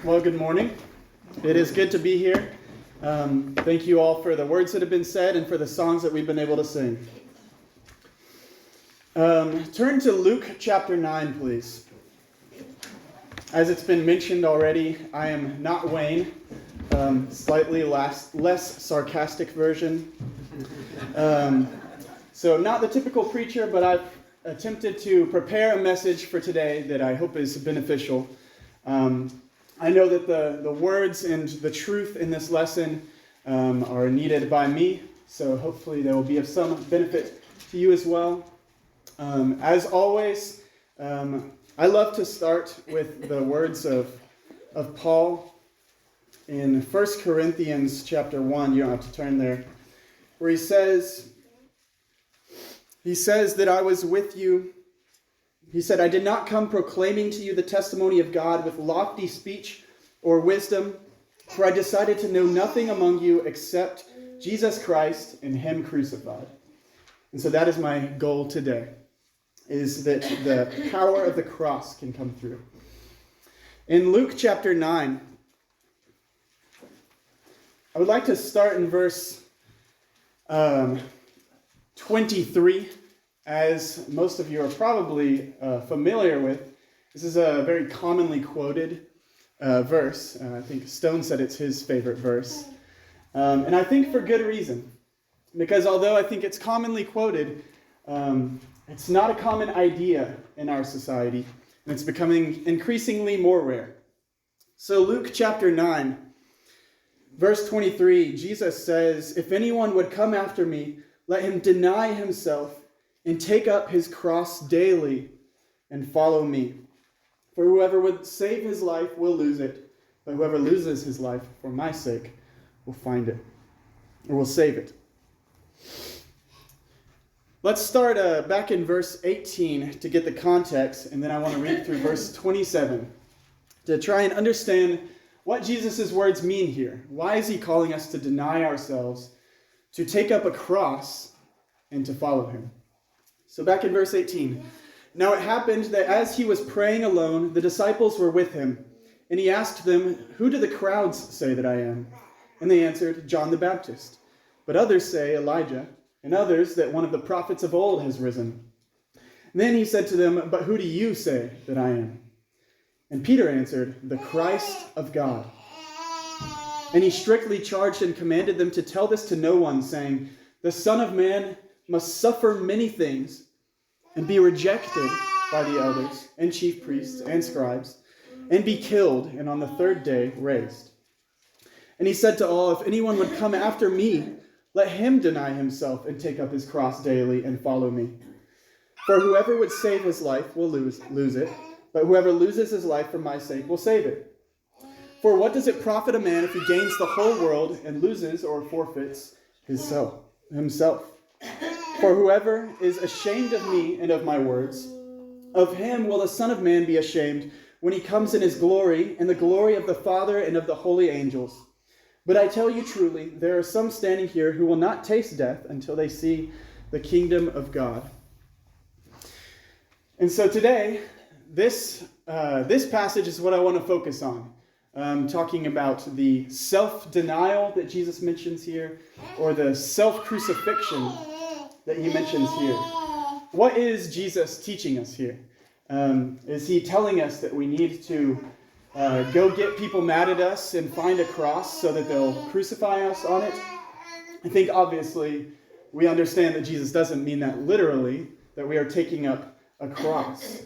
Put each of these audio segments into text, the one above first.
Well, good morning. It is good to be here. Thank you all for the words that have been said and for the songs that we've been able to sing. Turn to Luke chapter 9, please. As it's been mentioned already, I am not Wayne, slightly less sarcastic version. So not the typical preacher, but I've attempted to prepare a message for today that I hope is beneficial. I know that the words and the truth in this lesson are needed by me, so hopefully they will be of some benefit to you as well. As always, I love to start with the words of Paul in 1 Corinthians chapter 1. You don't have to turn there. Where he says that I was with you. He said, I did not come proclaiming to you the testimony of God with lofty speech or wisdom, for I decided to know nothing among you except Jesus Christ and Him crucified. And so that is my goal today, is that the power of the cross can come through. In Luke chapter 9, I would like to start in verse 23. As most of you are probably familiar with, this is a very commonly quoted verse. I think Stone said it's his favorite verse. And I think for good reason. Because although I think it's commonly quoted, it's not a common idea in our society. And it's becoming increasingly more rare. So Luke chapter 9, verse 23, Jesus says, if anyone would come after me, let him deny himself and take up his cross daily and follow me. For whoever would save his life will lose it, but whoever loses his life for my sake will find it, or will save it. Let's start back in verse 18 to get the context, and then I want to read through verse 27 to try and understand what Jesus' words mean here. Why is he calling us to deny ourselves, to take up a cross, and to follow him? So back in verse 18. Now it happened that as he was praying alone, the disciples were with him. And he asked them, who do the crowds say that I am? And they answered, John the Baptist. But others say Elijah, and others that one of the prophets of old has risen. And then he said to them, but who do you say that I am? And Peter answered, the Christ of God. And he strictly charged and commanded them to tell this to no one, saying, the Son of Man must suffer many things and be rejected by the elders and chief priests and scribes and be killed and on the third day raised. And he said to all, if anyone would come after me, let him deny himself and take up his cross daily and follow me. For whoever would save his life will lose it, but whoever loses his life for my sake will save it. For what does it profit a man if he gains the whole world and loses or forfeits himself? For whoever is ashamed of me and of my words, of him will the Son of Man be ashamed when he comes in his glory, in the glory of the Father and of the holy angels. But I tell you truly, there are some standing here who will not taste death until they see the kingdom of God. And so today, this passage is what I want to focus on. Talking about the self-denial that Jesus mentions here, or the self-crucifixion that he mentions here. What is Jesus teaching us here? Is he telling us that we need to go get people mad at us and find a cross so that they'll crucify us on it? I think obviously we understand that Jesus doesn't mean that literally, that we are taking up a cross.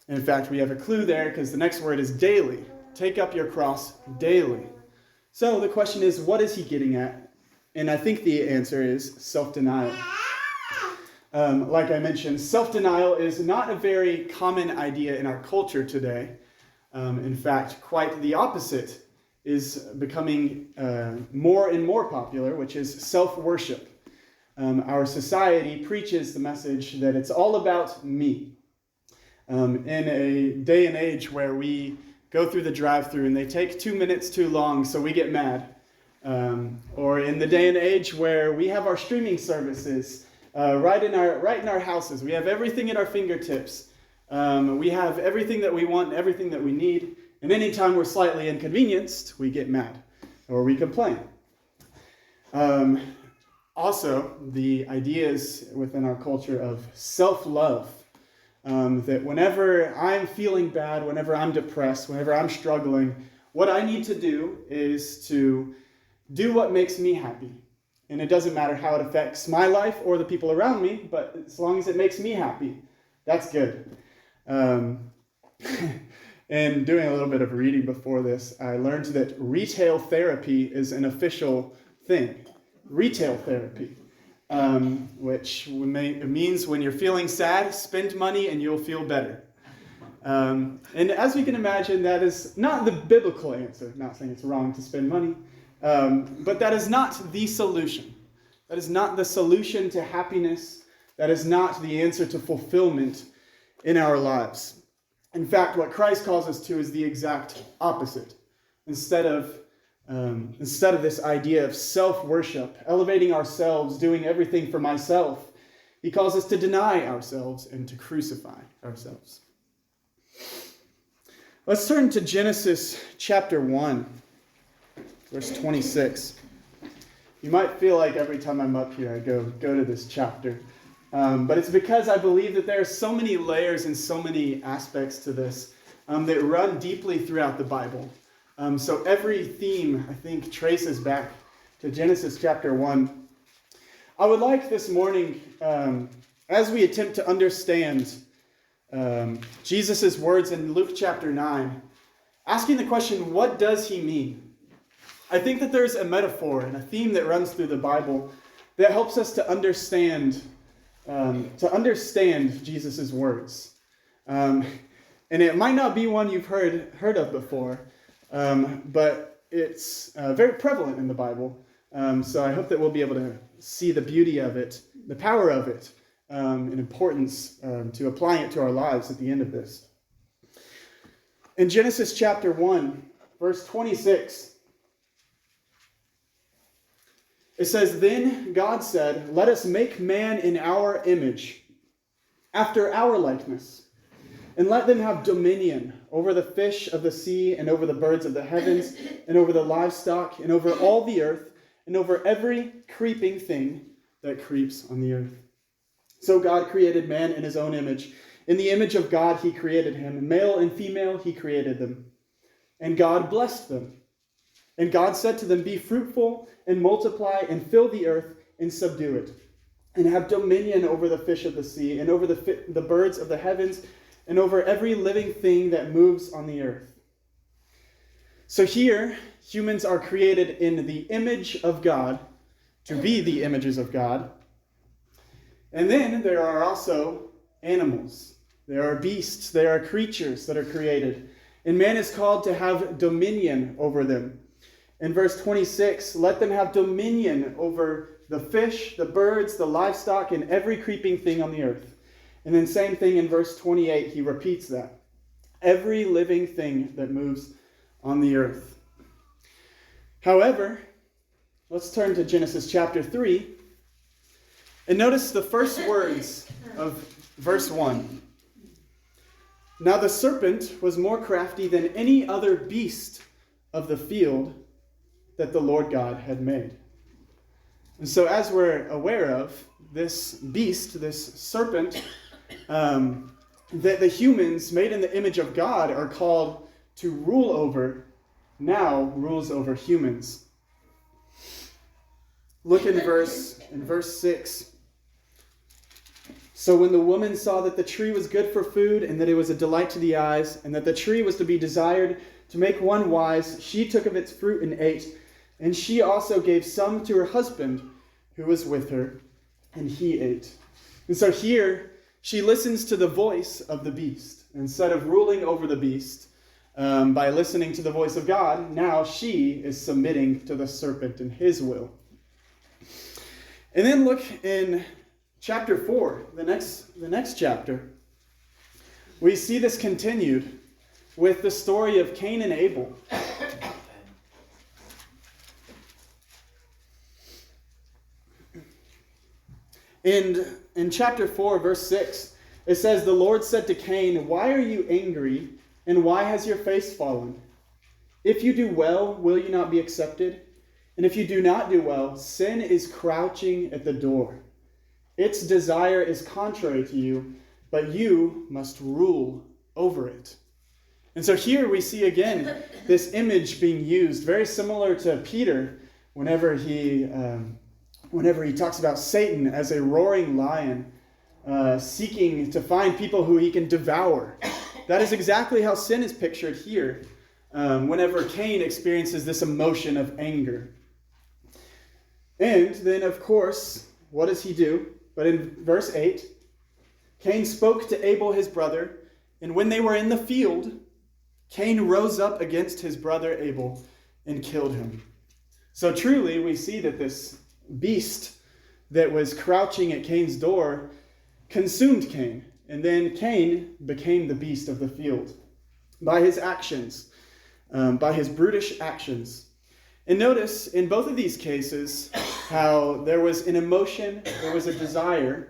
In fact, we have a clue there because the next word is daily. Take up your cross daily. So the question is, what is he getting at? And I think the answer is self-denial. Like I mentioned, self-denial is not a very common idea in our culture today. In fact, quite the opposite is becoming more and more popular, which is self-worship. Our society preaches the message that it's all about me. In a day and age where we go through the drive-thru and they take 2 minutes too long, so we get mad. Or in the day and age where we have our streaming services right in our houses. We have everything at our fingertips. We have everything that we want, everything that we need, And anytime we're slightly inconvenienced, we get mad or we complain. Also, the ideas within our culture of self-love, that whenever I'm feeling bad, whenever I'm depressed, whenever I'm struggling, what I need to do is to do what makes me happy. And it doesn't matter how it affects my life or the people around me, but as long as it makes me happy, that's good. And doing a little bit of reading before this, I learned that retail therapy is an official thing. Retail therapy, which means when you're feeling sad, spend money and you'll feel better. And as we can imagine, that is not the biblical answer. I'm not saying it's wrong to spend money, but that is not the solution. That is not the solution to happiness. That is not the answer to fulfillment in our lives. In fact, what Christ calls us to is the exact opposite. Instead of this idea of self-worship, elevating ourselves, doing everything for myself, he calls us to deny ourselves and to crucify ourselves. Let's turn to Genesis chapter 1, verse 26. You might feel like every time I'm up here I go to this chapter. But it's because I believe that there are so many layers and so many aspects to this that run deeply throughout the Bible. So every theme, I think, traces back to Genesis chapter 1. I would like this morning, as we attempt to understand Jesus' words in Luke chapter 9, asking the question, what does he mean? I think that there's a metaphor and a theme that runs through the Bible that helps us to understand Jesus' words. And it might not be one you've heard of before, but it's very prevalent in the Bible. So I hope that we'll be able to see the beauty of it, the power of it, and importance to applying it to our lives at the end of this. In Genesis chapter 1, verse 26, it says, "Then God said, 'Let us make man in our image, after our likeness, and let them have dominion over the fish of the sea, and over the birds of the heavens, and over the livestock, and over all the earth, and over every creeping thing that creeps on the earth.' So God created man in his own image. In the image of God he created him. Male and female he created them. And God blessed them. And God said to them, 'Be fruitful and multiply and fill the earth and subdue it, and have dominion over the fish of the sea, and over the birds of the heavens, and over every living thing that moves on the earth.'" So here, humans are created in the image of God, to be the images of God. And then there are also animals. There are beasts. There are creatures that are created. And man is called to have dominion over them. In verse 26, "Let them have dominion over the fish, the birds, the livestock, and every creeping thing on the earth." And then same thing in verse 28, he repeats that. Every living thing that moves on the earth. However, let's turn to Genesis chapter 3 and notice the first words of verse 1. "Now the serpent was more crafty than any other beast of the field that the Lord God had made." And so as we're aware of, this beast, this serpent, that the humans made in the image of God are called to rule over, now rules over humans. Look in verse 6. "So when the woman saw that the tree was good for food, and that it was a delight to the eyes, and that the tree was to be desired to make one wise, she took of its fruit and ate. And she also gave some to her husband who was with her, and he ate." And so here, she listens to the voice of the beast. Instead of ruling over the beast by listening to the voice of God, now she is submitting to the serpent and his will. And then look in chapter 4, the next chapter. We see this continued with the story of Cain and Abel. In chapter 4, verse 6, it says, "The Lord said to Cain, 'Why are you angry? And why has your face fallen? If you do well, will you not be accepted? And if you do not do well, sin is crouching at the door. Its desire is contrary to you, but you must rule over it. And so here we see again this image being used, very similar to Peter whenever he talks about Satan as a roaring lion seeking to find people who he can devour. That is exactly how sin is pictured here whenever Cain experiences this emotion of anger. And then, of course, what does he do? But in verse 8, Cain spoke to Abel his brother, and when they were in the field, Cain rose up against his brother Abel and killed him. So truly, we see that this beast that was crouching at Cain's door consumed Cain. And then Cain became the beast of the field by his actions, by his brutish actions. And notice in both of these cases how there was an emotion, there was a desire.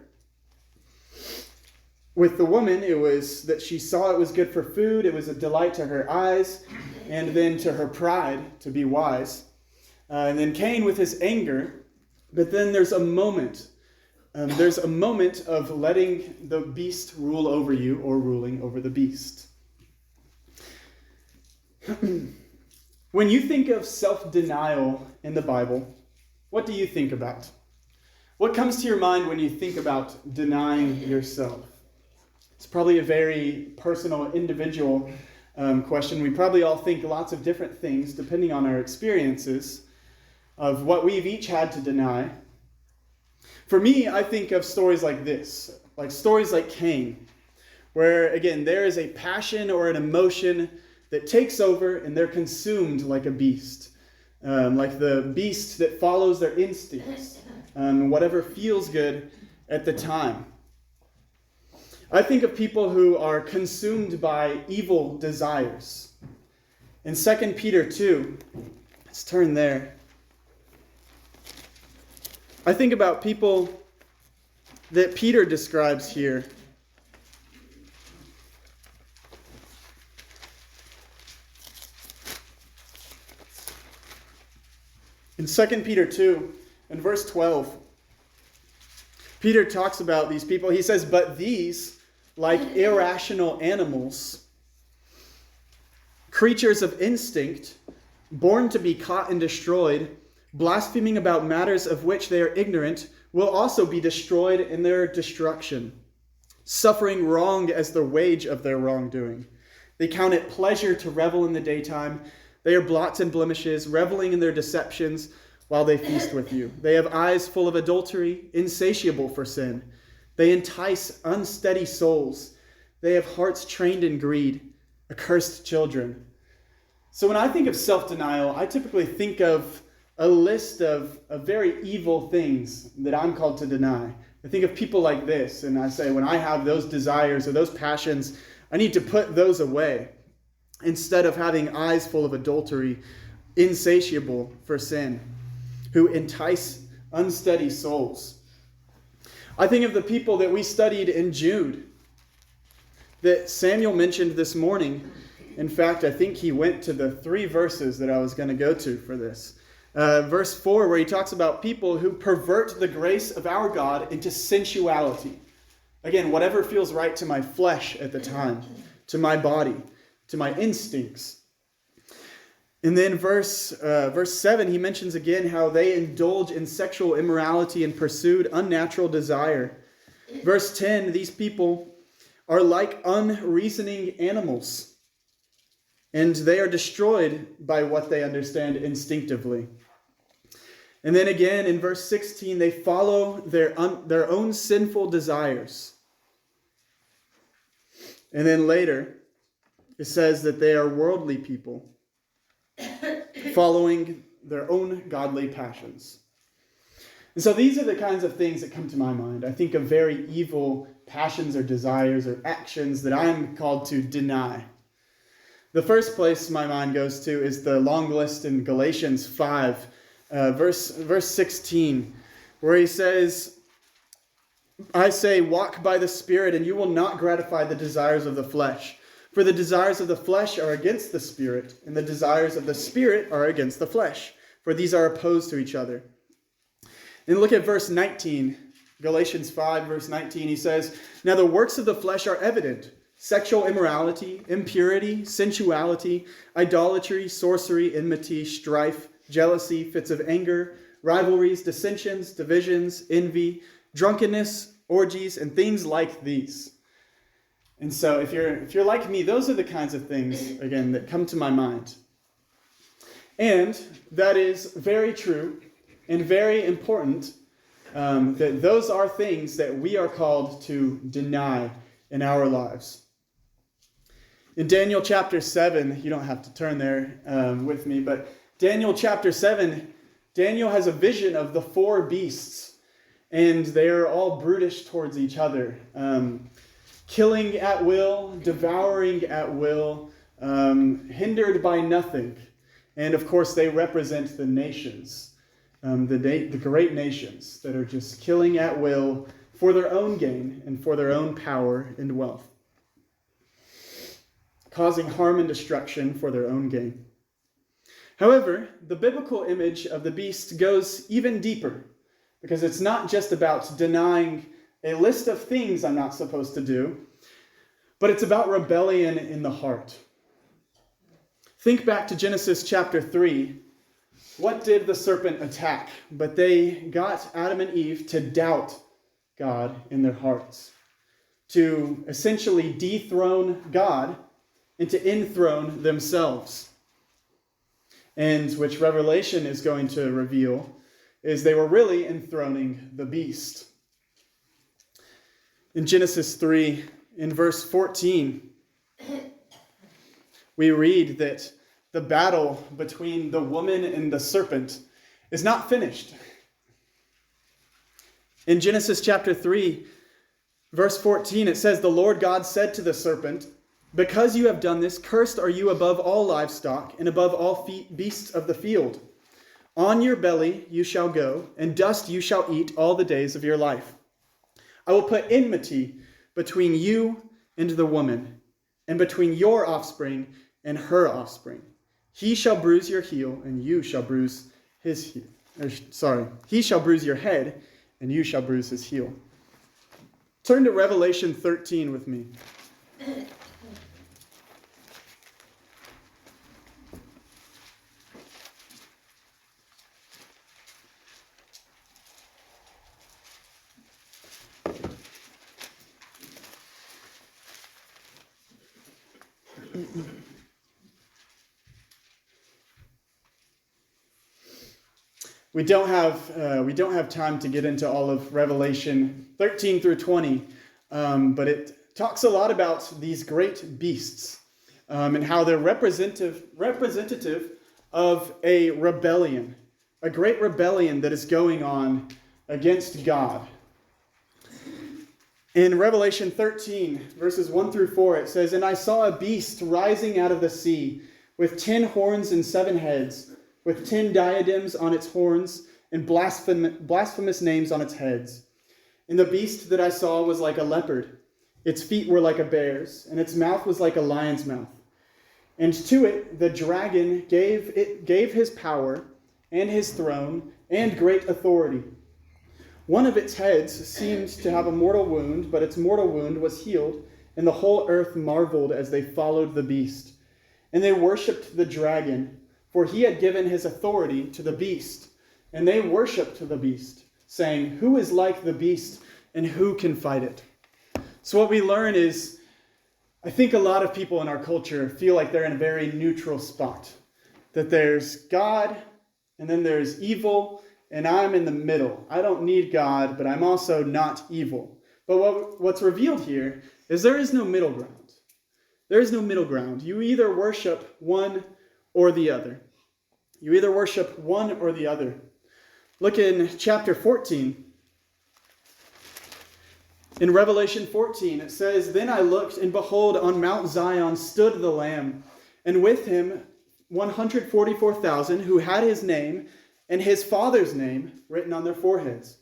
With the woman, it was that she saw it was good for food. It was a delight to her eyes, and then to her pride to be wise. And then Cain with his anger. But then there's a moment. There's a moment of letting the beast rule over you or ruling over the beast. When you think of self-denial in the Bible, what do you think about? What comes to your mind when you think about denying yourself? It's probably a very personal, individual question. We probably all think lots of different things depending on our experiences of what we've each had to deny. For me, I think of stories like this, like stories like Cain, where, again, there is a passion or an emotion that takes over and they're consumed like a beast, like the beast that follows their instincts, whatever feels good at the time. I think of people who are consumed by evil desires. In 2 Peter 2, let's turn there. I think about people that Peter describes here. In 2 Peter 2, in verse 12, Peter talks about these people. He says, "But these, like irrational animals, creatures of instinct, born to be caught and destroyed, blaspheming about matters of which they are ignorant, will also be destroyed in their destruction, suffering wrong as the wage of their wrongdoing. They count it pleasure to revel in the daytime. They are blots and blemishes, reveling in their deceptions while they feast with you. They have eyes full of adultery, insatiable for sin. They entice unsteady souls. They have hearts trained in greed, accursed children." So when I think of self-denial, I typically think of a list of very evil things that I'm called to deny. I think of people like this, and I say, when I have those desires or those passions, I need to put those away instead of having eyes full of adultery, insatiable for sin, who entice unsteady souls. I think of the people that we studied in Jude, that Samuel mentioned this morning. In fact, I think he went to the 3 verses that I was going to go to for this. Verse 4, where he talks about people who pervert the grace of our God into sensuality. Again, whatever feels right to my flesh at the time, to my body, to my instincts. And then verse 7, he mentions again how they indulge in sexual immorality and pursued unnatural desire. Verse 10, these people are like unreasoning animals, and they are destroyed by what they understand instinctively. And then again in verse 16, they follow their own sinful desires. And then later, it says that they are worldly people, following their own godly passions. And so these are the kinds of things that come to my mind. I think of very evil passions or desires or actions that I'm called to deny. The first place my mind goes to is the long list in Galatians 5, verse 16, where he says, "I say, walk by the Spirit, and you will not gratify the desires of the flesh. For the desires of the flesh are against the Spirit, and the desires of the Spirit are against the flesh, for these are opposed to each other. And look at verse 19, Galatians 5, verse 19. He says, "Now the works of the flesh are evident: sexual immorality, impurity, sensuality, idolatry, sorcery, enmity, strife, jealousy, fits of anger, rivalries, dissensions, divisions, envy, drunkenness, orgies, and things like these." And so if you're like me, those are the kinds of things, again, that come to my mind. And that is very true and very important, that those are things that we are called to deny in our lives. In Daniel chapter 7, you don't have to turn there with me, but Daniel chapter 7, Daniel has a vision of the four beasts, and they're all brutish towards each other. Killing at will, devouring at will, hindered by nothing. And of course, they represent the nations, the great nations that are just killing at will for their own gain and for their own power and wealth, causing harm and destruction for their own gain. However, the biblical image of the beast goes even deeper, because it's not just about denying a list of things I'm not supposed to do, but it's about rebellion in the heart. Think back to Genesis chapter 3. What did the serpent attack? But they got Adam and Eve to doubt God in their hearts, to essentially dethrone God and to enthrone themselves. And which Revelation is going to reveal is they were really enthroning the beast. In Genesis 3, in verse 14, we read that the battle between the woman and the serpent is not finished. In Genesis chapter 3, verse 14, it says, "The Lord God said to the serpent, 'Because you have done this, cursed are you above all livestock and above all beasts of the field. On your belly you shall go, and dust you shall eat all the days of your life. I will put enmity between you and the woman, and between your offspring and her offspring. He shall bruise your heel, and you shall bruise his heel. He shall bruise your head, and you shall bruise his heel." Turn to Revelation 13 with me. We don't have time to get into all of Revelation 13 through 20, but it talks a lot about these great beasts and how they're representative of a rebellion, a great rebellion that is going on against God. In Revelation 13, verses 1 through 4, it says, "And I saw a beast rising out of the sea, with 10 horns and 7 heads, with 10 diadems on its horns, and blasphemous names on its heads. And the beast that I saw was like a leopard. Its feet were like a bear's, and its mouth was like a lion's mouth. And to it the dragon gave his power, and his throne, and great authority. One of its heads seemed to have a mortal wound, but its mortal wound was healed, and the whole earth marveled as they followed the beast. And they worshipped the dragon, for he had given his authority to the beast. And they worshipped the beast, saying, 'Who is like the beast, and who can fight it?'" So what we learn is, I think a lot of people in our culture feel like they're in a very neutral spot. That there's God, and then there's evil, and I'm in the middle. I don't need God, but I'm also not evil. But what's revealed here is there is no middle ground. There is no middle ground. You either worship one or the other. You either worship one or the other. Look in chapter 14. In Revelation 14, it says, "Then I looked, and behold, on Mount Zion stood the Lamb, and with him 144,000 who had his name and his Father's name written on their foreheads.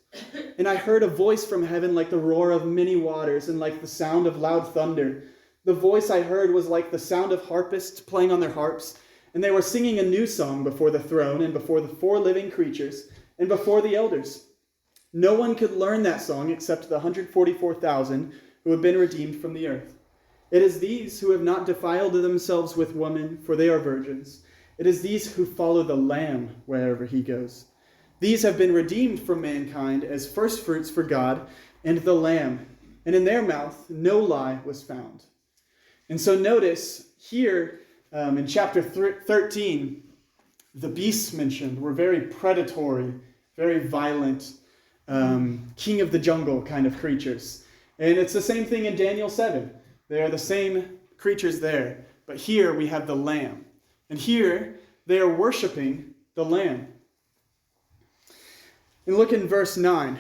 And I heard a voice from heaven like the roar of many waters and like the sound of loud thunder. The voice I heard was like the sound of harpists playing on their harps, and they were singing a new song before the throne and before the four living creatures and before the elders. No one could learn that song except the 144,000 who have been redeemed from the earth. It is these who have not defiled themselves with woman, for they are virgins. It is these who follow the Lamb wherever he goes. These have been redeemed from mankind as firstfruits for God and the Lamb, and in their mouth no lie was found. And so notice here in chapter 13, the beasts mentioned were very predatory, very violent, king of the jungle kind of creatures. And it's the same thing in Daniel 7. They are the same creatures there. But here we have the Lamb. And here they are worshiping the Lamb. And look in verse 9.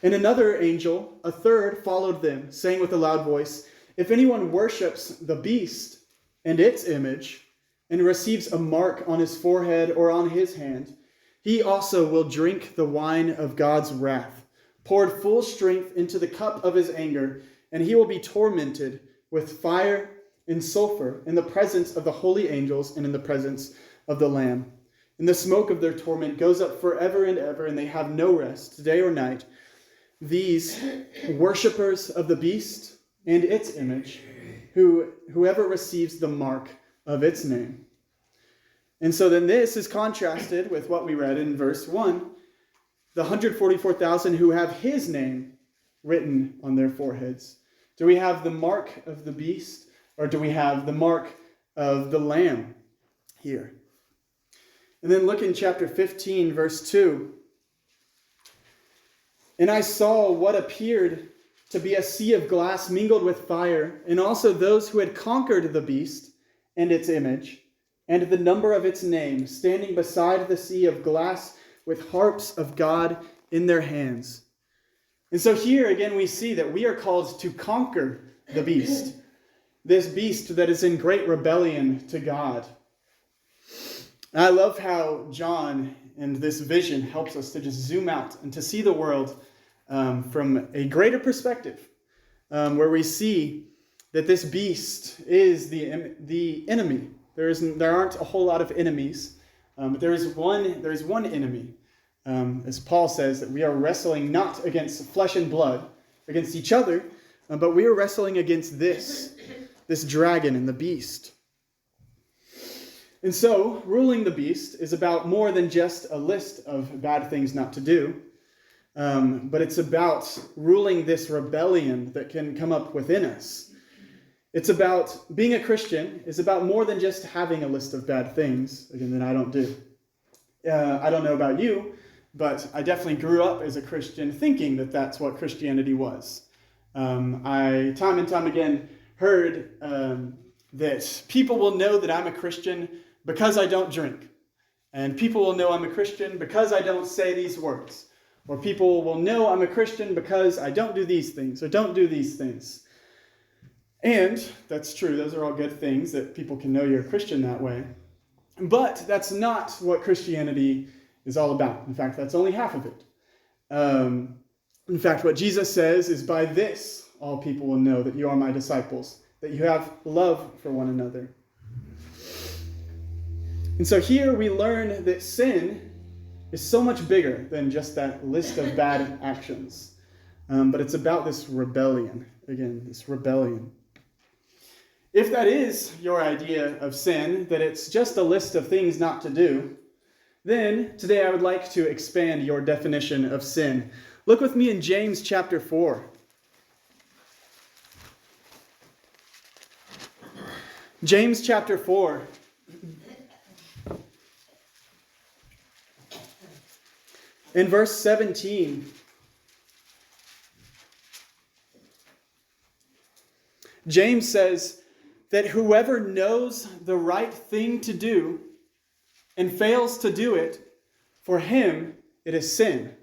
And another angel, a third, followed them, saying with a loud voice, "If anyone worships the beast and its image, and receives a mark on his forehead or on his hand, he also will drink the wine of God's wrath, poured full strength into the cup of his anger, and he will be tormented with fire and sulfur in the presence of the holy angels and in the presence of the Lamb. And the smoke of their torment goes up forever and ever, and they have no rest, day or night. These worshippers of the beast and its image, whoever receives the mark of its name." And so then this is contrasted with what we read in verse 1, the 144,000 who have his name written on their foreheads. Do we have the mark of the beast, or do we have the mark of the Lamb here? And then look in chapter 15, verse 2. "And I saw what appeared to be a sea of glass mingled with fire, and also those who had conquered the beast and its image, and the number of its name, standing beside the sea of glass with harps of God in their hands." And so here again we see that we are called to conquer the beast, this beast that is in great rebellion to God. And I love how John in this vision helps us to just zoom out and to see the world from a greater perspective, where we see that this beast is the enemy. There aren't a whole lot of enemies, but there is one enemy. As Paul says, that we are wrestling not against flesh and blood, against each other, but we are wrestling against this dragon and the beast. And so, ruling the beast is about more than just a list of bad things not to do, but it's about ruling this rebellion that can come up within us. It's about being a Christian is about more than just having a list of bad things, again, that I don't do. I don't know about you, but I definitely grew up as a Christian thinking that that's what Christianity was. I, time and time again, heard that people will know that I'm a Christian because I don't drink. And people will know I'm a Christian because I don't say these words. Or people will know I'm a Christian because I don't do these things or don't do these things. And that's true. Those are all good things that people can know you're a Christian that way. But that's not what Christianity is all about. In fact, that's only half of it. In fact, what Jesus says is, "By this all people will know that you are my disciples, that you have love for one another." And so here we learn that sin is so much bigger than just that list of bad actions. But it's about this rebellion. Again, this rebellion. If that is your idea of sin, that it's just a list of things not to do, then today I would like to expand your definition of sin. Look with me in James chapter 4. James chapter 4. In verse 17. James says that whoever knows the right thing to do and fails to do it, for him it is sin.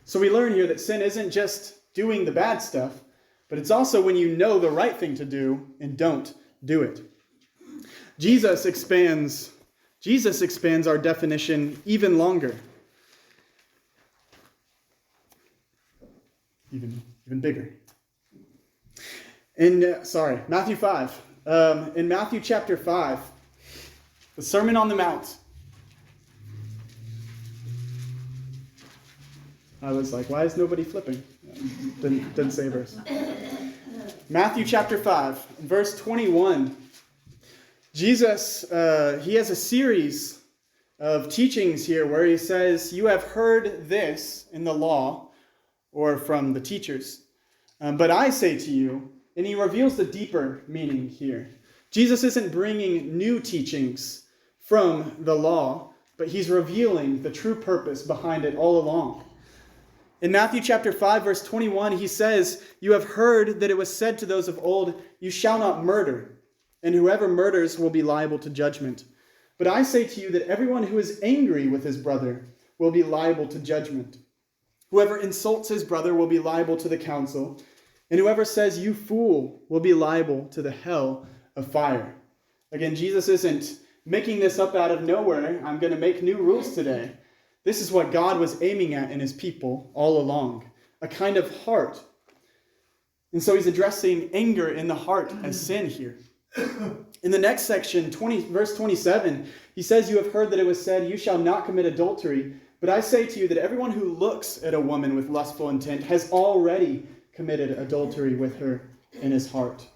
So we learn here that sin isn't just doing the bad stuff, but it's also when you know the right thing to do and don't do it. Jesus expands our definition even longer. Even bigger. Matthew 5. In Matthew chapter 5, the Sermon on the Mount. I was like, why is nobody flipping? Didn't say a verse. Matthew chapter 5, verse 21. Jesus, he has a series of teachings here where he says, you have heard this in the law or from the teachers. But I say to you, and he reveals the deeper meaning here. Jesus isn't bringing new teachings from the law, but he's revealing the true purpose behind it all along. In Matthew chapter 5, verse 21, he says, you have heard that it was said to those of old, you shall not murder, and whoever murders will be liable to judgment. But I say to you that everyone who is angry with his brother will be liable to judgment. Whoever insults his brother will be liable to the council, and whoever says, you fool, will be liable to the hell of fire. Again, Jesus isn't making this up out of nowhere. I'm going to make new rules today. This is what God was aiming at in his people all along, a kind of heart. And so he's addressing anger in the heart as sin here. In the next section, verse 27, he says, you have heard that it was said, you shall not commit adultery. But I say to you that everyone who looks at a woman with lustful intent has already committed adultery with her in his heart.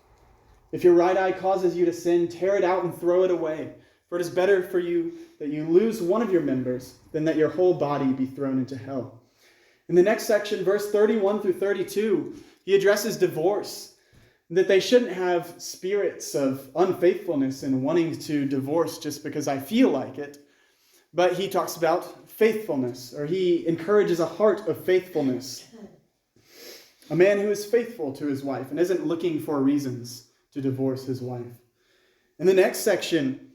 If your right eye causes you to sin, tear it out and throw it away. For it is better for you that you lose one of your members than that your whole body be thrown into hell. In the next section, verse 31 through 32, he addresses divorce. That they shouldn't have spirits of unfaithfulness and wanting to divorce just because I feel like it. But he talks about faithfulness, or he encourages a heart of faithfulness. A man who is faithful to his wife and isn't looking for reasons to divorce his wife. In the next section,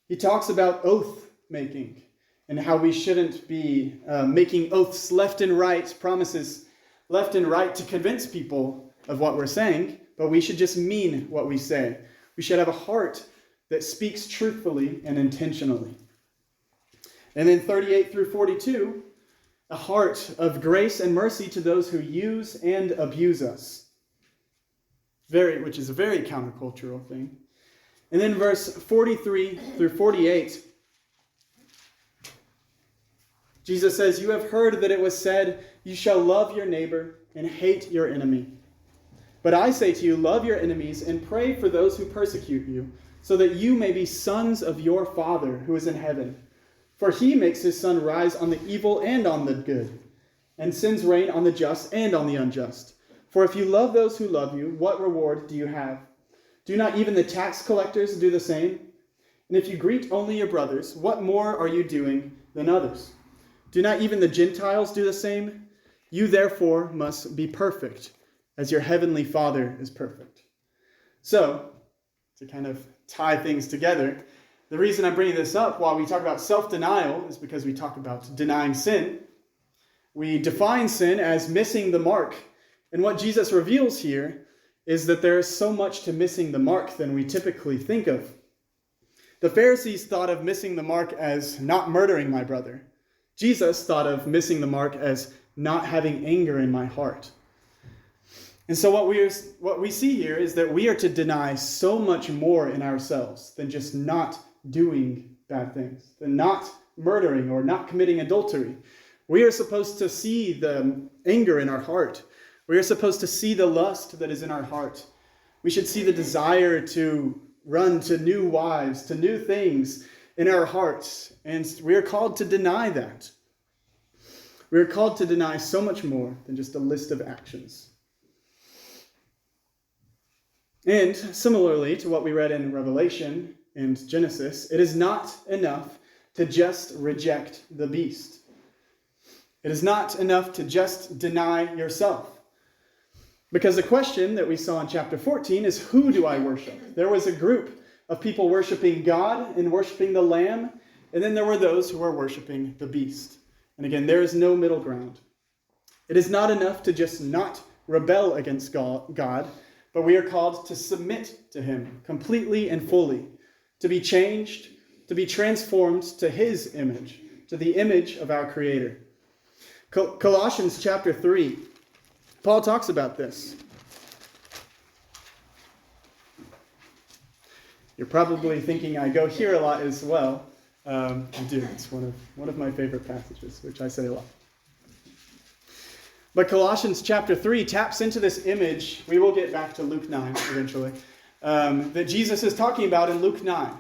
he talks about oath making and how we shouldn't be making oaths left and right, promises left and right to convince people of what we're saying, but we should just mean what we say. We should have a heart that speaks truthfully and intentionally. And then 38 through 42, a heart of grace and mercy to those who use and abuse us. Which is a very countercultural thing. And then verse 43 through 48, Jesus says, you have heard that it was said, you shall love your neighbor and hate your enemy. But I say to you, love your enemies and pray for those who persecute you, so that you may be sons of your Father who is in heaven. For he makes his sun rise on the evil and on the good, and sends rain on the just and on the unjust. For if you love those who love you, what reward do you have? Do not even the tax collectors do the same? And if you greet only your brothers, what more are you doing than others? Do not even the Gentiles do the same? You therefore must be perfect, as your heavenly Father is perfect. So, to kind of tie things together, the reason I'm bringing this up while we talk about self-denial is because we talk about denying sin. We define sin as missing the mark. And what Jesus reveals here is that there is so much to missing the mark than we typically think of. The Pharisees thought of missing the mark as not murdering my brother. Jesus thought of missing the mark as not having anger in my heart. And so what we see here is that we are to deny so much more in ourselves than just not doing bad things, than not murdering or not committing adultery. We are supposed to see the anger in our heart. We are supposed to see the lust that is in our heart. We should see the desire to run to new wives, to new things in our hearts. And we are called to deny that. We are called to deny so much more than just a list of actions. And similarly to what we read in Revelation and Genesis, it is not enough to just reject the beast. It is not enough to just deny yourself. Because the question that we saw in chapter 14 is, who do I worship? There was a group of people worshiping God and worshiping the Lamb, and then there were those who were worshiping the beast. And again, there is no middle ground. It is not enough to just not rebel against God, but we are called to submit to him completely and fully, to be changed, to be transformed to his image, to the image of our Creator. Colossians chapter 3, Paul talks about this. You're probably thinking I go here a lot as well. I do. It's one of my favorite passages, which I say a lot. But Colossians chapter 3 taps into this image. We will get back to Luke 9 eventually. That Jesus is talking about in Luke 9.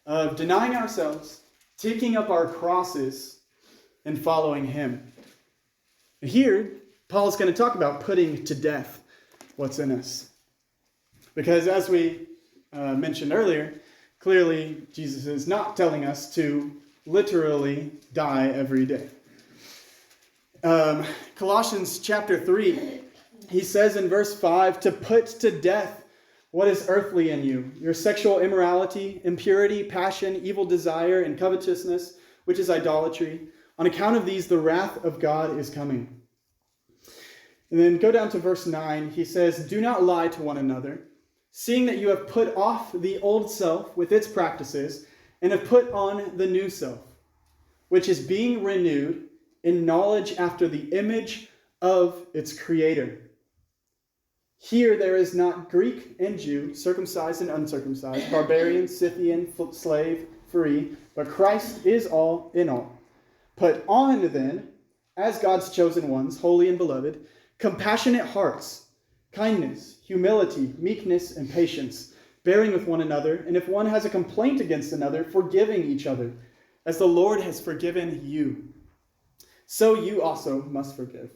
Of denying ourselves, taking up our crosses, and following him. Here, Paul is going to talk about putting to death what's in us. Because as we mentioned earlier, clearly Jesus is not telling us to literally die every day. Colossians chapter 3, he says in verse 5, to put to death what is earthly in you, your sexual immorality, impurity, passion, evil desire, and covetousness, which is idolatry. On account of these, the wrath of God is coming. And then go down to verse 9. He says, do not lie to one another, seeing that you have put off the old self with its practices, and have put on the new self, which is being renewed in knowledge after the image of its creator. Here there is not Greek and Jew, circumcised and uncircumcised, barbarian, Scythian, slave, free, but Christ is all in all. Put on then, as God's chosen ones, holy and beloved, compassionate hearts, kindness, humility, meekness, and patience, bearing with one another, and if one has a complaint against another, forgiving each other, as the Lord has forgiven you. So you also must forgive.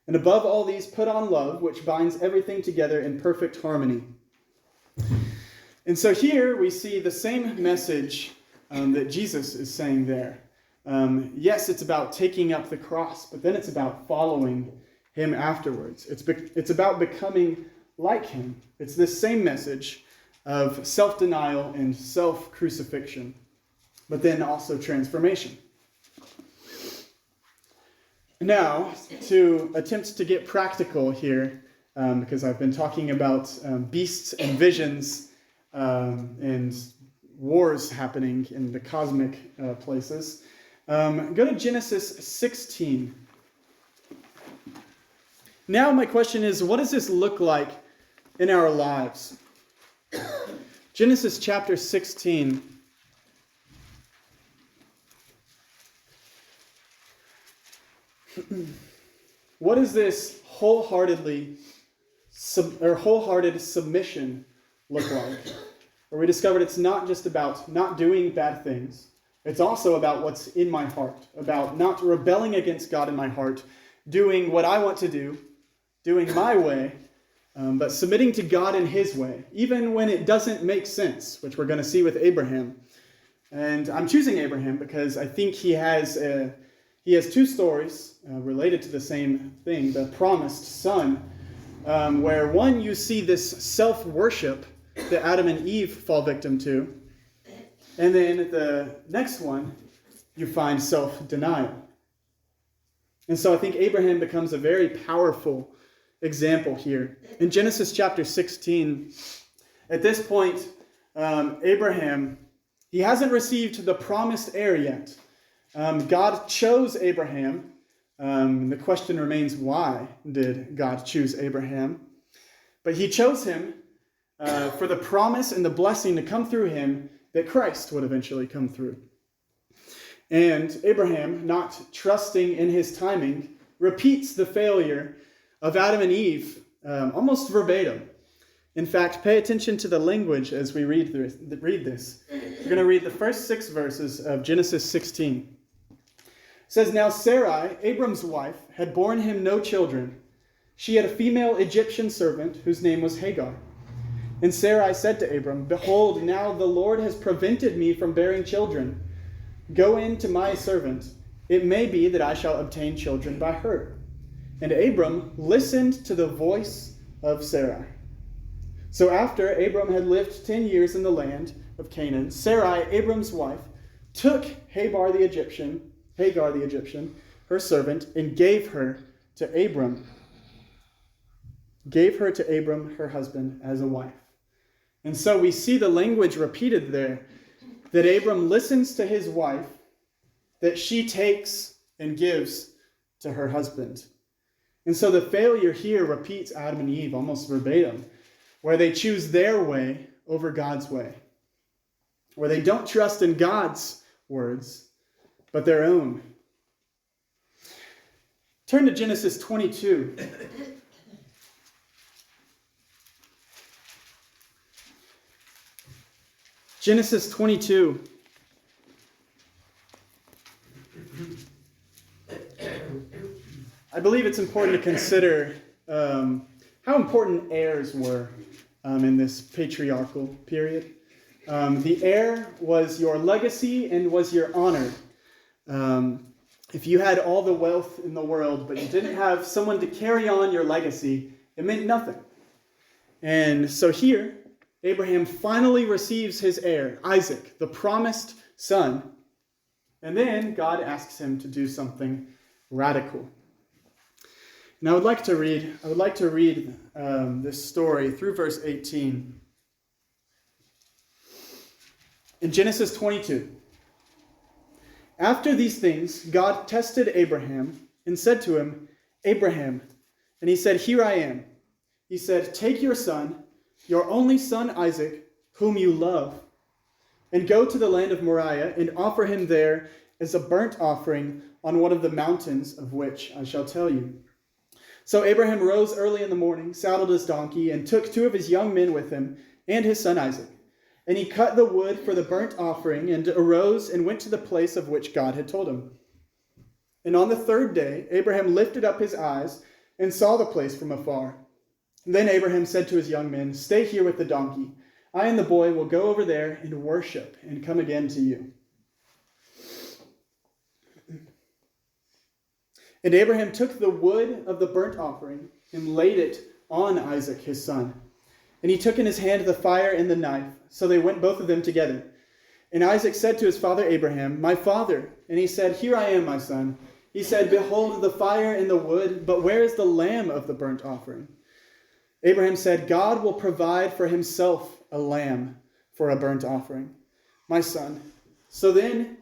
And above all these, put on love, which binds everything together in perfect harmony. And so here we see the same message that Jesus is saying there. Yes, it's about taking up the cross, but then it's about following him afterwards. It's about becoming like him. It's this same message of self-denial and self-crucifixion, but then also transformation. Now, to attempt to get practical here, because I've been talking about beasts and visions and wars happening in the cosmic places, go to Genesis 16. Now my question is, what does this look like in our lives? Genesis chapter 16. What does this wholehearted submission look like? Where we discovered it's not just about not doing bad things. It's also about what's in my heart, about not rebelling against God in my heart, doing what I want to do, doing my way, but submitting to God in his way, even when it doesn't make sense, which we're going to see with Abraham. And I'm choosing Abraham because I think he has two stories related to the same thing, the promised son, where one you see this self-worship that Adam and Eve fall victim to, and then the next one you find self-denial. And so I think Abraham becomes a very powerful example here. In Genesis chapter 16, at this point, Abraham, he hasn't received the promised heir yet. God chose Abraham. The question remains, why did God choose Abraham? But he chose him for the promise and the blessing to come through him that Christ would eventually come through. And Abraham, not trusting in his timing, repeats the failure of Adam and Eve almost verbatim. In fact, pay attention to the language as we read this. We're going to read the first 6 verses of Genesis 16. It says, now Sarai, Abram's wife, had borne him no children. She had a female Egyptian servant whose name was Hagar. And Sarai said to Abram, behold, now the Lord has prevented me from bearing children. Go in to my servant. It may be that I shall obtain children by her. And Abram listened to the voice of Sarai. So after Abram had lived 10 years in the land of Canaan, Sarai, Abram's wife, took Hagar the Egyptian, her servant, and gave her to Abram. Gave her to Abram, her husband, as a wife. And so we see the language repeated there, that Abram listens to his wife, that she takes and gives to her husband. And so the failure here repeats Adam and Eve almost verbatim, where they choose their way over God's way. where they don't trust in God's words, but their own. Turn to Genesis 22. Genesis 22. I believe it's important to consider how important heirs were in this patriarchal period. The heir was your legacy and was your honor. If you had all the wealth in the world, but you didn't have someone to carry on your legacy, it meant nothing. And so here, Abraham finally receives his heir, Isaac, the promised son. And then God asks him to do something radical. And I would like to read this story through verse 18. In Genesis 22. After these things, God tested Abraham and said to him, Abraham. And he said, Here I am. He said, Take your son, your only son Isaac, whom you love, and go to the land of Moriah and offer him there as a burnt offering on one of the mountains of which I shall tell you. So Abraham rose early in the morning, saddled his donkey, and took 2 of his young men with him and his son Isaac. And he cut the wood for the burnt offering and arose and went to the place of which God had told him. And on the 3rd day, Abraham lifted up his eyes and saw the place from afar. Then Abraham said to his young men, Stay here with the donkey. I and the boy will go over there and worship and come again to you. And Abraham took the wood of the burnt offering and laid it on Isaac his son. And he took in his hand the fire and the knife. So they went both of them together. And Isaac said to his father Abraham, My father. And he said, Here I am, my son. He said, Behold the fire and the wood, but where is the lamb of the burnt offering? Abraham said, God will provide for himself a lamb for a burnt offering, my son. So then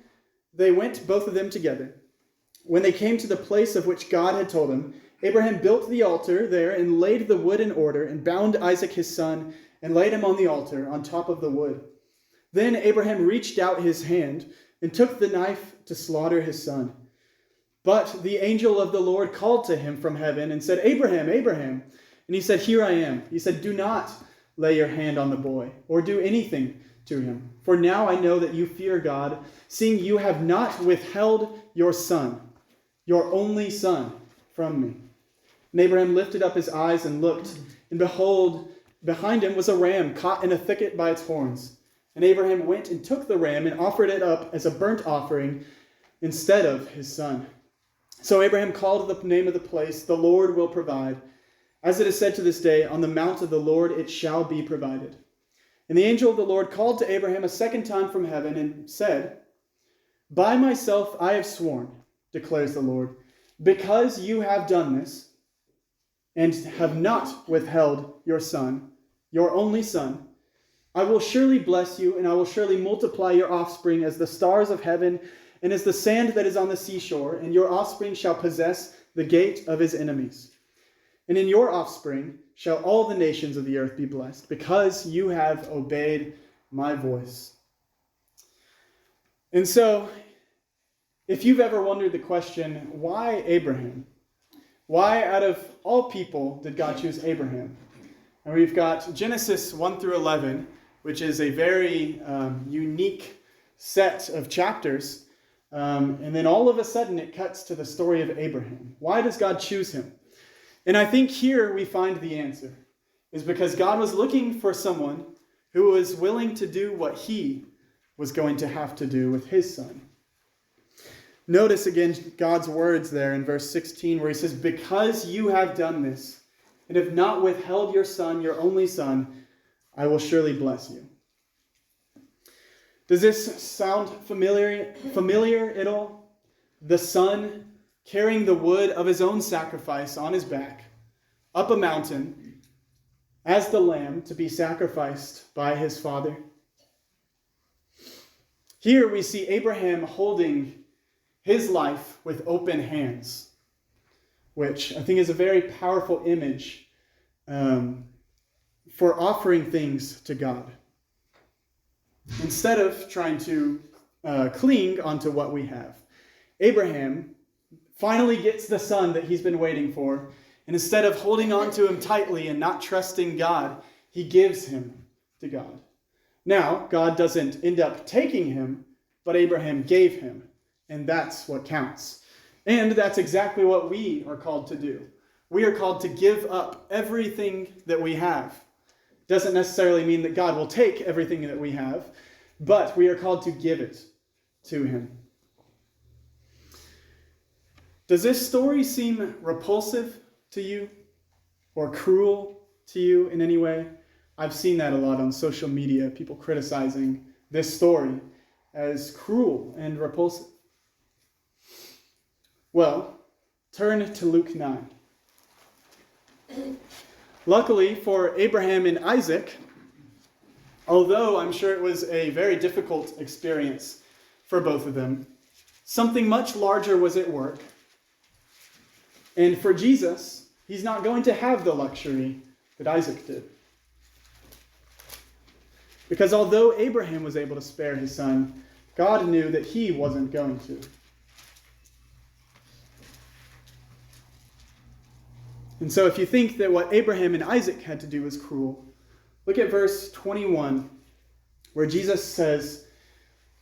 they went both of them together. When they came to the place of which God had told him, Abraham built the altar there and laid the wood in order and bound Isaac his son and laid him on the altar on top of the wood. Then Abraham reached out his hand and took the knife to slaughter his son. But the angel of the Lord called to him from heaven and said, Abraham, Abraham. And he said, Here I am. He said, Do not lay your hand on the boy or do anything to him. For now I know that you fear God, seeing you have not withheld your son, your only son, from me. And Abraham lifted up his eyes and looked, and behold, behind him was a ram caught in a thicket by its horns. And Abraham went and took the ram and offered it up as a burnt offering instead of his son. So Abraham called the name of the place, The Lord Will Provide. As it is said to this day, On the mount of the Lord it shall be provided. And the angel of the Lord called to Abraham a second time from heaven and said, By myself I have sworn, declares the Lord, because you have done this, and have not withheld your son, your only son, I will surely bless you, and I will surely multiply your offspring as the stars of heaven and as the sand that is on the seashore, and your offspring shall possess the gate of his enemies. And in your offspring shall all the nations of the earth be blessed, because you have obeyed my voice. And so, if you've ever wondered the question, why Abraham? Why, out of all people, did God choose Abraham? And we've got Genesis 1 through 11, which is a very unique set of chapters. And then all of a sudden it cuts to the story of Abraham. Why does God choose him? And I think here we find the answer. Is because God was looking for someone who was willing to do what he was going to have to do with his son. Notice again God's words there in verse 16 where he says, Because you have done this and have not withheld your son, your only son, I will surely bless you. Does this sound familiar at all? The son carrying the wood of his own sacrifice on his back, up a mountain, as the lamb to be sacrificed by his father. Here we see Abraham holding his life with open hands, which I think is a very powerful image for offering things to God. instead of trying to cling onto what we have. Abraham finally gets the son that he's been waiting for, and instead of holding on to him tightly and not trusting God, he gives him to God. Now, God doesn't end up taking him, but Abraham gave him, and that's what counts. And that's exactly what we are called to do. We are called to give up everything that we have. Doesn't necessarily mean that God will take everything that we have, but we are called to give it to him. Does this story seem repulsive to you or cruel to you in any way? I've seen that a lot on social media, people criticizing this story as cruel and repulsive. Well, turn to Luke 9. Luckily for Abraham and Isaac, although I'm sure it was a very difficult experience for both of them, something much larger was at work. And for Jesus, he's not going to have the luxury that Isaac did. Because although Abraham was able to spare his son, God knew that he wasn't going to. And so if you think that what Abraham and Isaac had to do was cruel, look at verse 21, where Jesus says,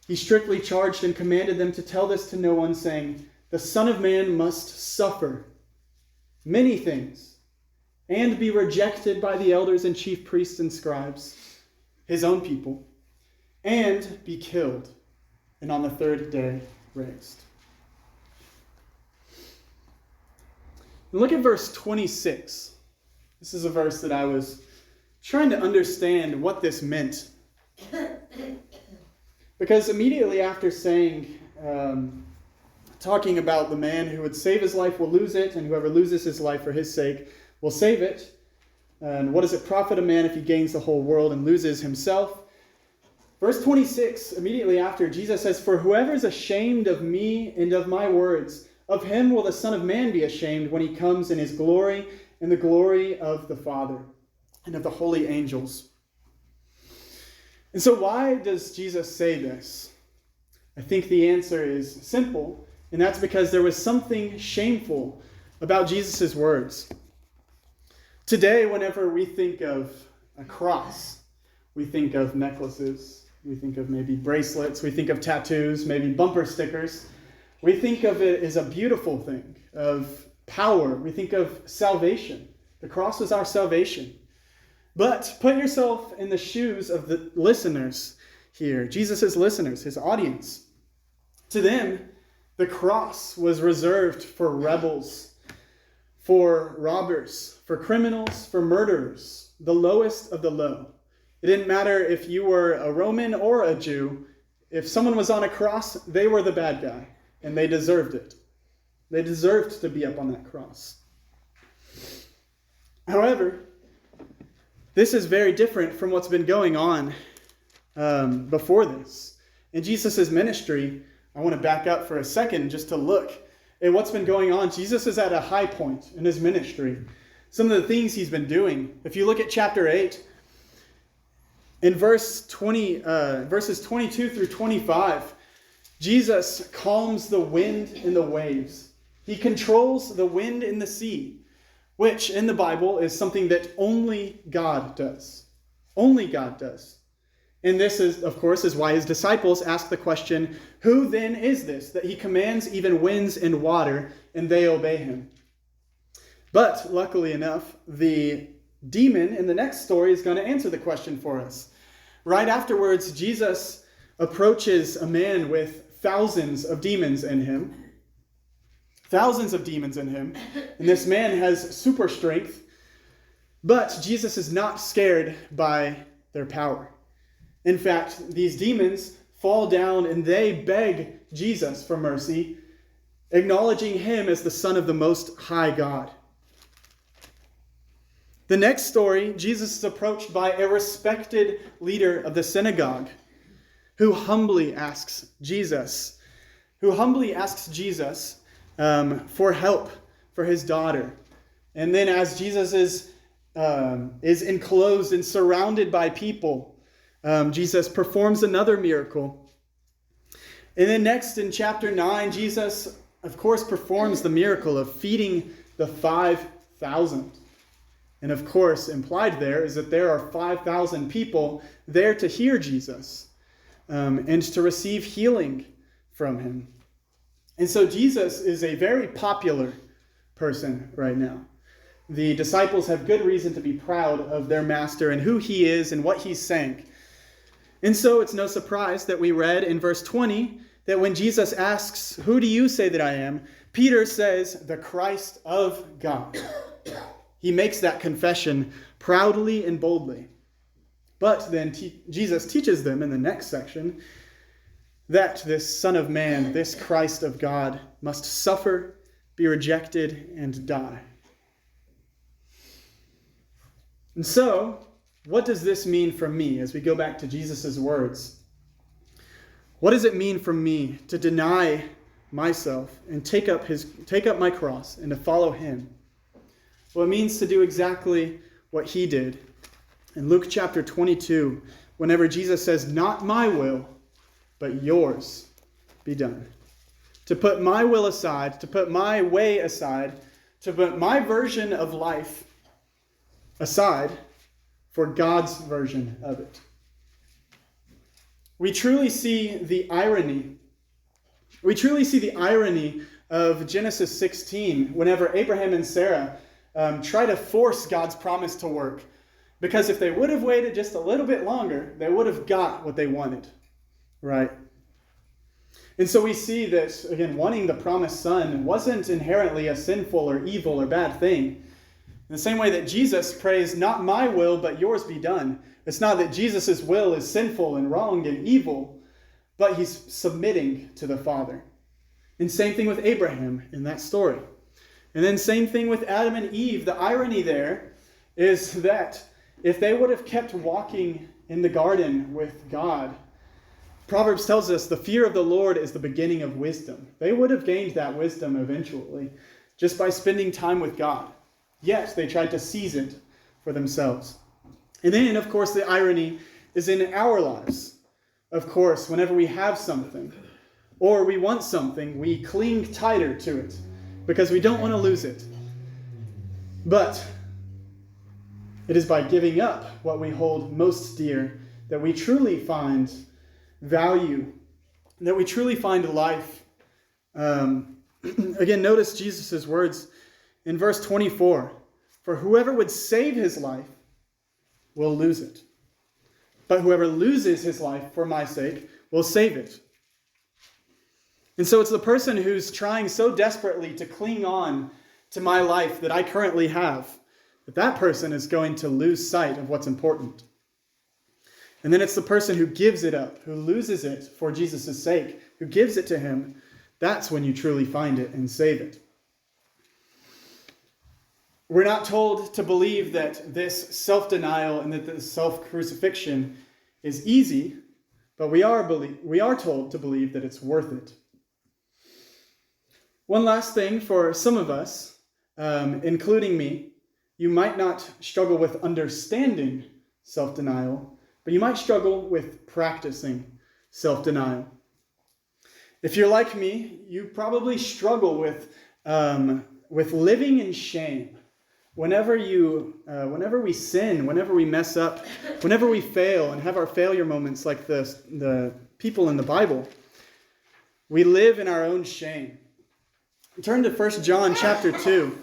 he strictly charged and commanded them to tell this to no one, saying, the Son of Man must suffer many things, and be rejected by the elders and chief priests and scribes, his own people, and be killed, and on the third day raised. And look at verse 26. This is a verse that I was trying to understand what this meant. Because immediately after saying, talking about the man who would save his life will lose it, and whoever loses his life for his sake will save it. And what does it profit a man if he gains the whole world and loses himself? Verse 26, immediately after, Jesus says, for whoever is ashamed of me and of my words, of him will the Son of Man be ashamed when he comes in his glory and the glory of the Father and of the holy angels. And so why does Jesus say this? I think the answer is simple, and that's because there was something shameful about Jesus' words. Today, whenever we think of a cross, we think of necklaces, we think of maybe bracelets, we think of tattoos, maybe bumper stickers. We think of it as a beautiful thing, of power. We think of salvation. The cross is our salvation. But put yourself in the shoes of the listeners here, Jesus' listeners, his audience. To them, the cross was reserved for rebels, for robbers, for criminals, for murderers, the lowest of the low. It didn't matter if you were a Roman or a Jew. If someone was on a cross, they were the bad guy, and they deserved it. They deserved to be up on that cross. However, this is very different from what's been going on before this. In Jesus' ministry, I want to back up for a second just to look at what's been going on. Jesus is at a high point in his ministry. Some of the things he's been doing. If you look at chapter 8, in verses 22 through 25, Jesus calms the wind and the waves. He controls the wind and the sea, which in the Bible is something that only God does. Only God does. And this is, of course, is why his disciples ask the question, who then is this, that he commands even winds and water, and they obey him? But luckily enough, the demon in the next story is going to answer the question for us. Right afterwards, Jesus approaches a man with thousands of demons in him. Thousands of demons in him. And this man has super strength. But Jesus is not scared by their power. In fact, these demons fall down and they beg Jesus for mercy, acknowledging him as the Son of the Most High God. The next story, Jesus is approached by a respected leader of the synagogue who humbly asks Jesus for help for his daughter. And then as Jesus is enclosed and surrounded by people, Jesus performs another miracle. And then next in chapter 9, Jesus, of course, performs the miracle of feeding the 5,000. And of course, implied there is that there are 5,000 people there to hear Jesus and to receive healing from him. And so Jesus is a very popular person right now. The disciples have good reason to be proud of their master and who he is and what he's saying. And so it's no surprise that we read in verse 20 that when Jesus asks, "Who do you say that I am?" Peter says, "The Christ of God." He makes that confession proudly and boldly. But then Jesus teaches them in the next section that this Son of Man, this Christ of God, must suffer, be rejected, and die. And so, what does this mean for me as we go back to Jesus' words? What does it mean for me to deny myself and take up my cross and to follow him? Well, it means to do exactly what he did. In Luke chapter 22, whenever Jesus says, "Not my will, but yours be done." To put my will aside, to put my way aside, to put my version of life aside for God's version of it. We truly see the irony. We truly see the irony of Genesis 16 whenever Abraham and Sarah try to force God's promise to work. Because if they would have waited just a little bit longer, they would have got what they wanted, right? And so we see that, again, wanting the promised son wasn't inherently a sinful or evil or bad thing. In the same way that Jesus prays, "Not my will, but yours be done." It's not that Jesus' will is sinful and wrong and evil, but he's submitting to the Father. And same thing with Abraham in that story. And then same thing with Adam and Eve. The irony there is that if they would have kept walking in the garden with God, Proverbs tells us the fear of the Lord is the beginning of wisdom. They would have gained that wisdom eventually just by spending time with God. Yet they tried to seize it for themselves. And then, of course, the irony is in our lives. Of course, whenever we have something or we want something, we cling tighter to it because we don't want to lose it. But it is by giving up what we hold most dear that we truly find value, that we truly find life. Again, notice Jesus' words in verse 24. "For whoever would save his life will lose it. But whoever loses his life for my sake will save it." And so it's the person who's trying so desperately to cling on to my life that I currently have, that person is going to lose sight of what's important. And then it's the person who gives it up, who loses it for Jesus' sake, who gives it to him. That's when you truly find it and save it. We're not told to believe that this self-denial and that this self-crucifixion is easy, but we are told to believe that it's worth it. One last thing for some of us, including me, you might not struggle with understanding self-denial, but you might struggle with practicing self-denial. If you're like me, you probably struggle with living in shame. Whenever we sin, whenever we mess up, whenever we fail and have our failure moments like the people in the Bible, we live in our own shame. Turn to 1 John chapter 2.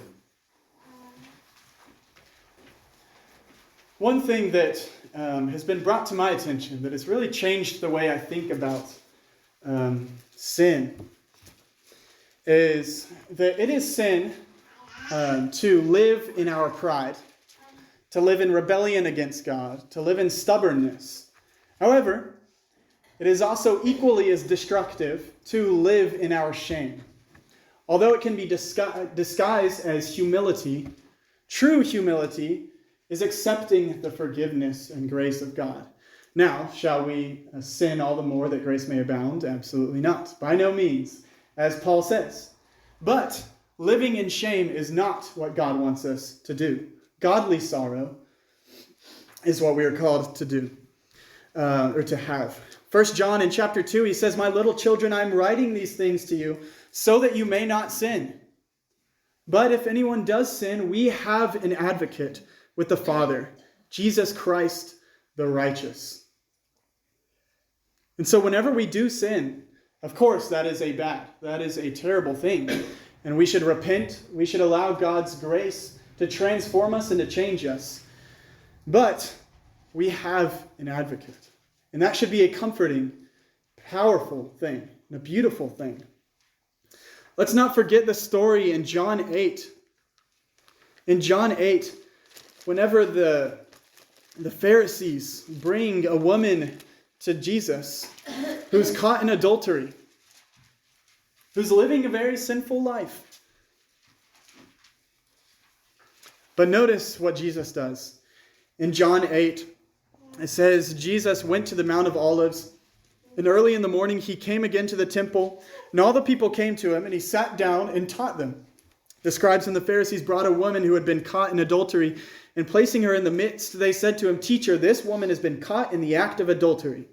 One thing that has been brought to my attention that has really changed the way I think about sin is that it is sin to live in our pride, to live in rebellion against God, to live in stubbornness. However, it is also equally as destructive to live in our shame. Although it can be disguised as humility, true humility is accepting the forgiveness and grace of God. Now, shall we sin all the more that grace may abound? Absolutely not. By no means, as Paul says. But living in shame is not what God wants us to do. Godly sorrow is what we are called to do. or to have. 1 John in chapter 2, he says, "My little children, I'm writing these things to you so that you may not sin. But if anyone does sin, we have an advocate with the Father, Jesus Christ the righteous." And so whenever we do sin, of course, that is a terrible thing. And we should repent. We should allow God's grace to transform us and to change us. But we have an advocate. And that should be a comforting, powerful thing, and a beautiful thing. Let's not forget the story in John 8. In John 8, whenever the Pharisees bring a woman to Jesus who's caught in adultery, who's living a very sinful life. But notice what Jesus does. In John 8, it says, Jesus went to the Mount of Olives, and early in the morning he came again to the temple, and all the people came to him, and he sat down and taught them. The scribes and the Pharisees brought a woman who had been caught in adultery, and placing her in the midst, they said to him, "Teacher, this woman has been caught in the act of adultery.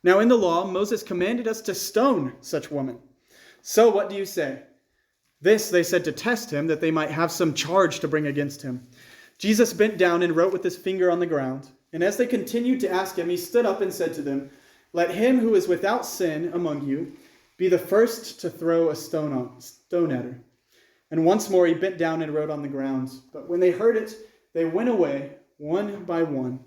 Now in the law, Moses commanded us to stone such woman. So what do you say?" This they said to test him, that they might have some charge to bring against him. Jesus bent down and wrote with his finger on the ground. And as they continued to ask him, he stood up and said to them, "Let him who is without sin among you be the first to throw a stone at her." And once more he bent down and wrote on the ground. But when they heard it, they went away one by one,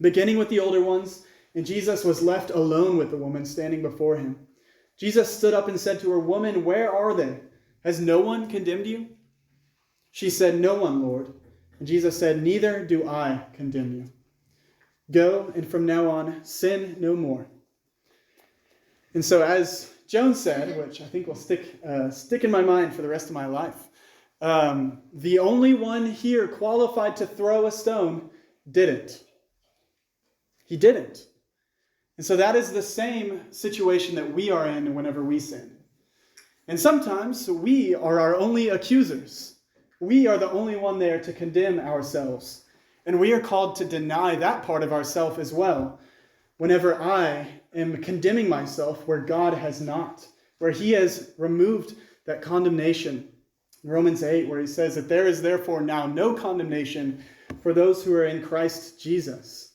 beginning with the older ones, and Jesus was left alone with the woman standing before him. Jesus stood up and said to her, "Woman, where are they? Has no one condemned you?" She said, "No one, Lord." And Jesus said, "Neither do I condemn you. Go, and from now on, sin no more." And so as Joan said, which I think will stick in my mind for the rest of my life, the only one here qualified to throw a stone didn't. He didn't. And so that is the same situation that we are in whenever we sin. And sometimes we are our only accusers. We are the only one there to condemn ourselves. And we are called to deny that part of ourselves as well. Whenever I am condemning myself where God has not, where he has removed that condemnation. In Romans 8, where he says that there is therefore now no condemnation for those who are in Christ Jesus.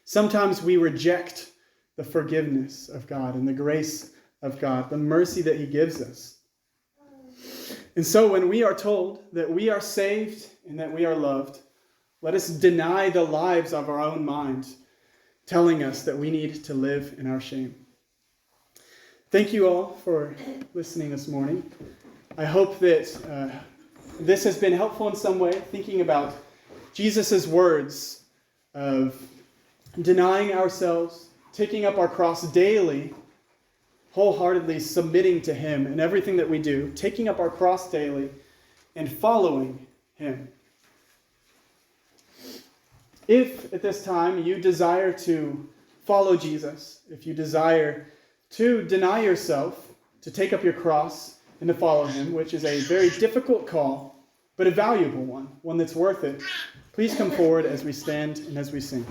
Sometimes we reject the forgiveness of God and the grace of God, the mercy that he gives us. And so when we are told that we are saved and that we are loved, let us deny the lives of our own mind, telling us that we need to live in our shame. Thank you all for listening this morning. I hope that this has been helpful in some way, thinking about Jesus' words of denying ourselves, taking up our cross daily, wholeheartedly submitting to him in everything that we do, taking up our cross daily, and following him. If at this time you desire to follow Jesus, if you desire to deny yourself, to take up your cross and to follow him, which is a very difficult call, but a valuable one that's worth it, please come forward as we stand and as we sing.